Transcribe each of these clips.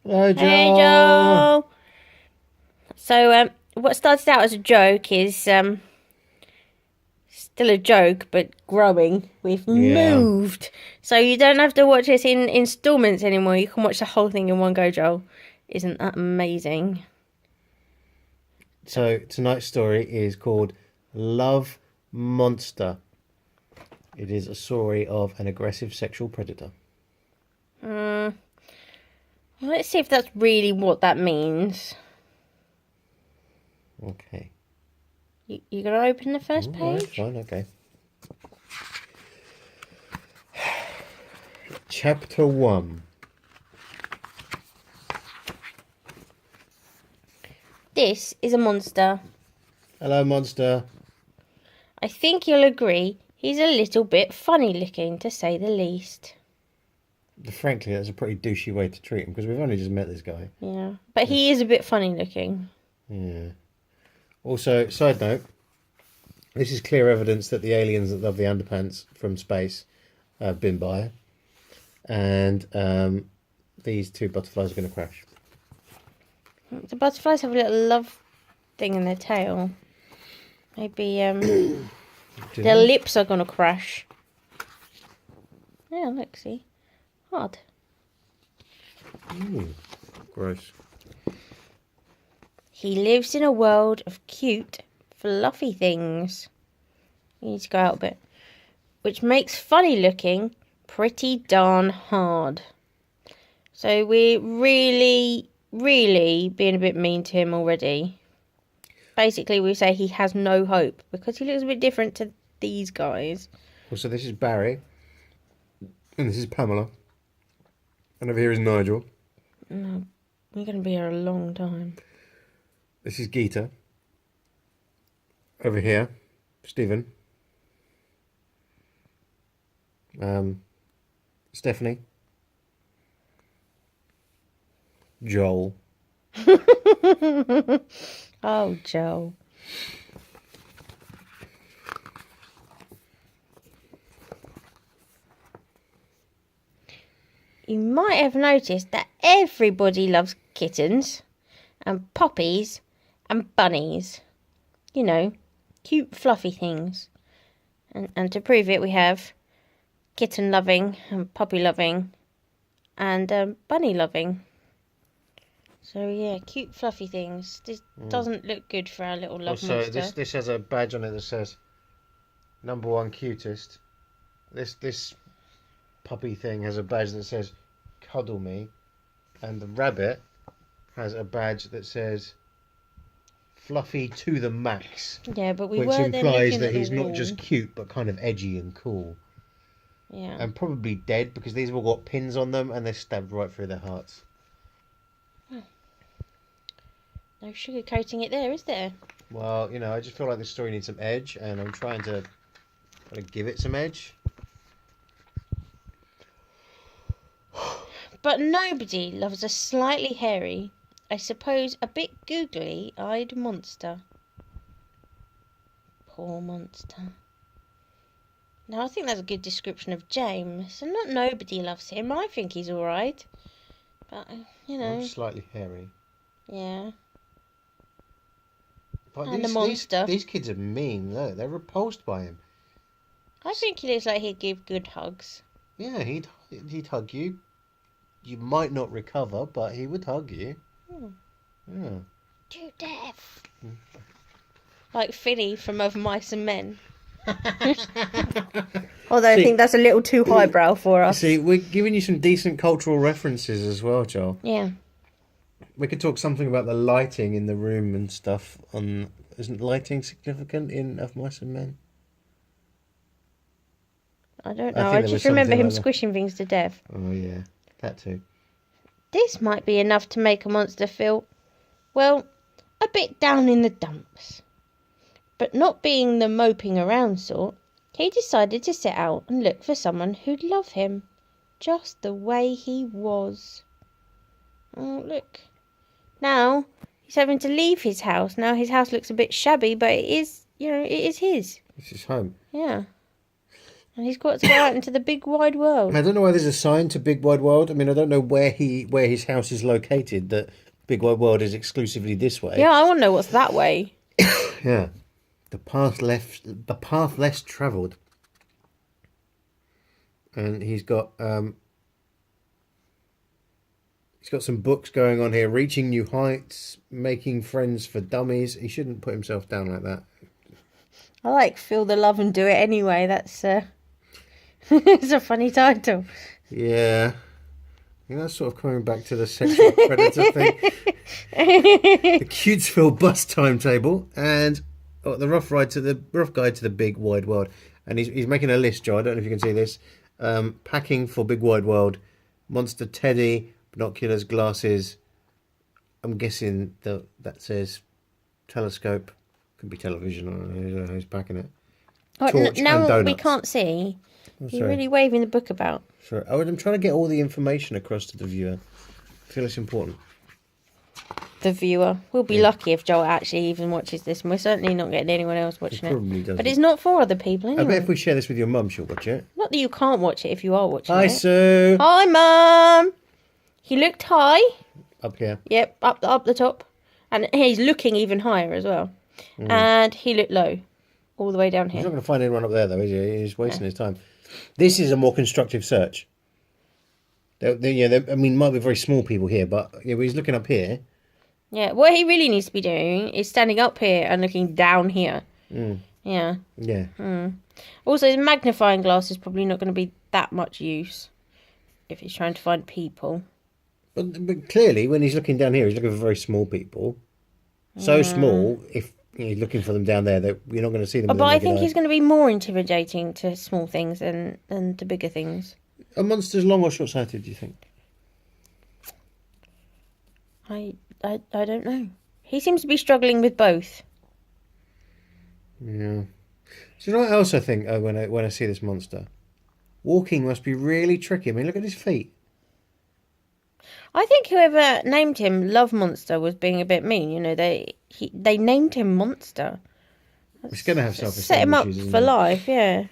Hello, Hey Joel. Joel. So what started out as a joke is still a joke, but growing. We've Yeah. moved, so you don't have to watch this in installments anymore. You can watch the whole thing in one go, Joel. Isn't that amazing? So tonight's story is called Love Monster. It is a story of an aggressive sexual predator. Uh, let's see if that's really what that means. Okay. You gonna open the first All right, page? fine, okay. Chapter 1. This is a monster. Hello, monster. I think you'll agree he's a little bit funny looking, to say the least. Frankly, that's a pretty douchey way to treat him because we've only just met this guy. Yeah, but he is a bit funny looking. Yeah. Also, side note, this is clear evidence that the aliens that love the underpants from space have been by. And these two butterflies are going to crash. The butterflies have a little love thing in their tail. Maybe Do their they? lips are gonna crash. Yeah, look, see, hard. Ooh, gross. He lives in a world of cute, fluffy things. You need to go out a bit, which makes funny looking pretty darn hard. So we're really, really being a bit mean to him already. Basically, we say he has no hope because he looks a bit different to these guys. Well, so this is Barry, and this is Pamela, and over here is Nigel. No, we're going to be here a long time. This is Geeta. Over here, Stephen. Stephanie. Joel. Oh, Joe. You might have noticed that everybody loves kittens and puppies and bunnies. You know, cute fluffy things. And to prove it, we have kitten loving and puppy loving and bunny loving. So yeah, cute fluffy things. This doesn't look good for our little love Also, monster. this has a badge on it that says #1 cutest. This puppy thing has a badge that says cuddle me, and the rabbit has a badge that says fluffy to the max, Yeah, but we which were then implies looking that at the he's not wall. just cute but kind of edgy and cool. Yeah. And probably dead because these have all got pins on them and they're stabbed right through their hearts. No sugarcoating it there, is there? Well, I just feel like this story needs some edge, and I'm trying to give it some edge. But nobody loves a slightly hairy, I suppose a bit googly-eyed monster. Poor monster. Now, I think that's a good description of James. And not nobody loves him. I think he's alright. But, I'm slightly hairy. yeah. But And a these monster. these kids are mean. Look, they're repulsed by him. I think he looks like he'd give good hugs. Yeah, he'd hug you. You might not recover, but he would hug you. Yeah. To death. Like Finny from Of Mice and Men. Although I think that's a little too highbrow for us. See, we're giving you some decent cultural references as well, Joel. Yeah. We could talk something about the lighting in the room and stuff. Isn't lighting significant in Of Mice and Men? I don't I know. think I there was just remember something him like that. squishing things to death. Oh yeah, that too. This might be enough to make a monster feel, well, a bit down in the dumps. But not being the moping around sort, he decided to set out and look for someone who'd love him, just the way he was. Oh, look. Now, he's having to leave his house. Now his house looks a bit shabby, but it is, it is his. This is home. Yeah. And he's got to go out into the big wide world. I don't know why there's a sign to Big Wide World. I mean, I don't know where his house is located. That Big Wide World is exclusively this way. Yeah, I want to know what's that way. Yeah. The path less travelled. And he's got some books going on here. Reaching New Heights, Making Friends for Dummies. He shouldn't put himself down like that. I like Feel the Love and Do It Anyway. That's it's a funny title. Yeah. I think that's sort of coming back to the sexual predator thing. The Cutesville bus timetable and the rough guide to the Big Wide World. And he's making a list, Joe. I don't know if you can see this. Packing for Big Wide World. Monster Teddy, binoculars, glasses. I'm guessing that says telescope. Could be television. I don't know who's packing it. Oh, Torch now and donuts. we can't see. Oh, You're really waving the book about. Sorry. I'm trying to get all the information across to the viewer. I feel it's important. The viewer. We'll be lucky if Joel actually even watches this, and we're certainly not getting anyone else watching Probably it. doesn't. But it's not for other people I anyway. bet if we share this with your mum, she'll watch it. Not that you can't watch it if you are watching Hi, it. Sue. Hi, Mum. He looked high. Up here. Yep, up the top. And he's looking even higher as well. And he looked low. All the way down He's here. not going to find anyone up there, though, is he? He's wasting his time. This is a more constructive search. I mean, might be very small people here, but he's looking up here. Yeah, what he really needs to be doing is standing up here and looking down here. Yeah. Yeah. Also, the magnifying glass is probably not going to be that much use if he's trying to find people. But clearly, when he's looking down here, he's looking for very small people. So small, if you're looking for them down there, that you're not going to see them. But I think he's going to be more intimidating to small things than to bigger things. Are monsters long or short-sighted, do you think? I don't know. He seems to be struggling with both. Yeah. Do you know what else I think when I see this monster? Walking must be really tricky. I mean, look at his feet. I think whoever named him Love Monster was being a bit mean. You know, they named him Monster. He's going to have self-esteem Set him up issues, isn't for he? life, yeah.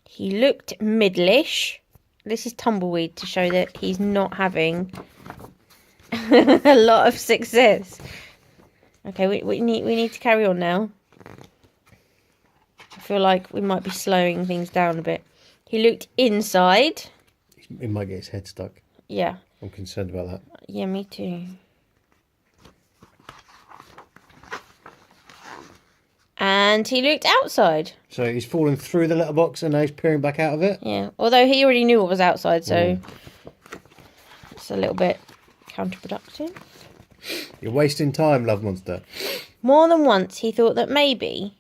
He looked middlish. This is Tumbleweed to show that he's not having a lot of success. Okay, we need to carry on now. I feel like we might be slowing things down a bit. He looked inside. He might get his head stuck. Yeah. I'm concerned about that. Yeah, me too. And he looked outside. So he's fallen through the letterbox and now he's peering back out of it. Yeah, although he already knew what was outside, so it's a little bit counterproductive. You're wasting time, Love Monster. More than once he thought that maybe,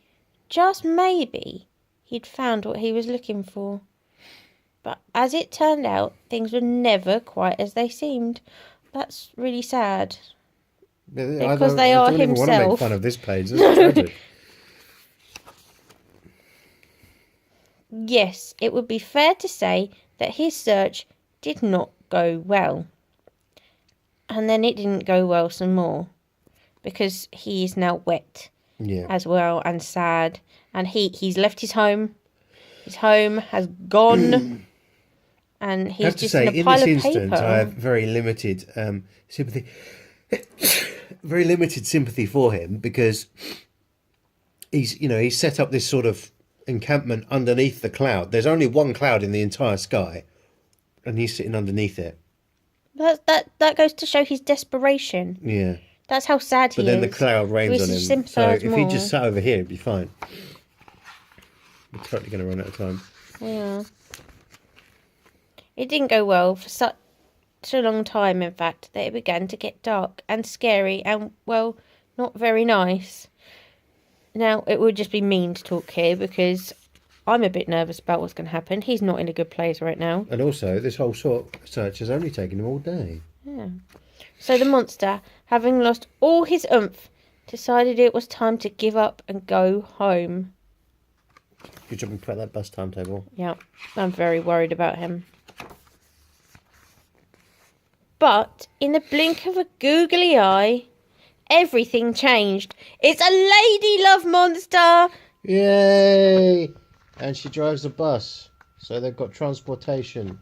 just maybe, he'd found what he was looking for. But as it turned out, things were never quite as they seemed. That's really sad. Because they are I don't even want to make himself. fun of this page. This is tragic. Yes, it would be fair to say that his search did not go well. And then it didn't go well some more. Because he is now wet Yeah. as well and sad. And he's left his home. His home has gone. And I he's have to just say, in a in pile this of instance, paper. I have very limited sympathy. Very limited sympathy for him because he's set up this sort of encampment underneath the cloud. There's only one cloud in the entire sky, and he's sitting underneath it. That goes to show his desperation. Yeah. That's how sad he But then is. the cloud rains We on should him. So sympathise if he more. just sat over here, it'd be fine. We're totally going to run out of time. Yeah. It didn't go well for such a long time, in fact, that it began to get dark and scary and, well, not very nice. Now, it would just be mean to talk here because I'm a bit nervous about what's going to happen. He's not in a good place right now. And also, this whole search has only taken him all day. Yeah. So the monster, having lost all his oomph, decided it was time to give up and go home. Good job about that bus timetable. Yeah, I'm very worried about him. But in the blink of a googly eye, everything changed. It's a lady love monster. Yay! And she drives a bus, so they've got transportation.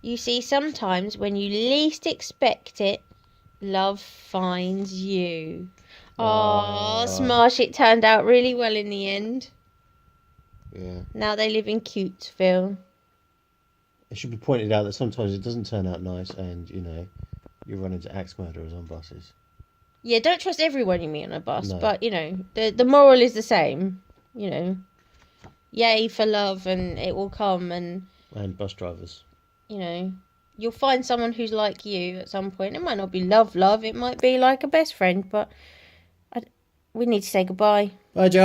You see, sometimes when you least expect it, love finds you. Oh, Smash, it turned out really well in the end. Yeah. Now they live in Cutesville. It should be pointed out that sometimes it doesn't turn out nice, and you run into axe murderers on buses. Yeah, don't trust everyone you meet on a bus, No. but the moral is the same. Yay for love, and it will come, and bus drivers. You'll find someone who's like you at some point. It might not be love, it might be like a best friend, but we need to say goodbye. Bye, Joe.